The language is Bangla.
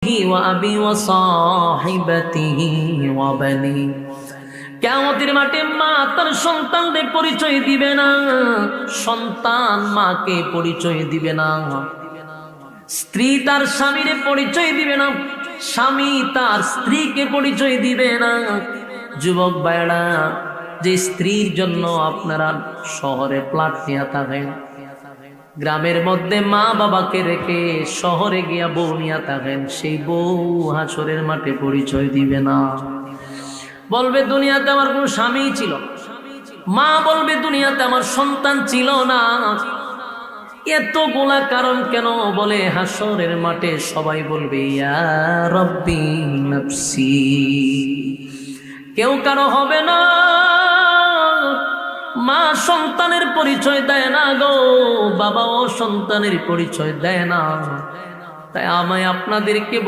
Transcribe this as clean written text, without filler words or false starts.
وأبي وصاحبته وبني কিয়ামতের মাঠে মা তার সন্তানদের পরিচয় দিবে না, সন্তান মাকে পরিচয় দিবে না, স্ত্রী তার স্বামীর পরিচয় দিবে না, স্বামী তার স্ত্রীকে পরিচয় দিবে না। যুবক ভাইরা, যে স্ত্রীর জন্য আপনারা শহরে প্লাট নিয়ে থাকেন, গ্রামের মধ্যে মা বাবাকে রেখে শহরে গিয়া বউ নিয়ে থাকেন, সেই বউ হাসরের মাঠে পরিচয় দিবে না। বলবে দুনিয়াতে আমার কোনো স্বামী ছিল, মা বলবে দুনিয়াতে আমার সন্তান ছিল না। এতগুলা কারণ কেন? বলে হাসরের মাঠে সবাই বলবে ইয়া রব্বি নফসি। কেউ কারো হবে না। মা সন্তানের পরিচয় দেয় না গো, বাবাও সন্তানের পরিচয় দেয় না। তাই আমি আপনাদেরকে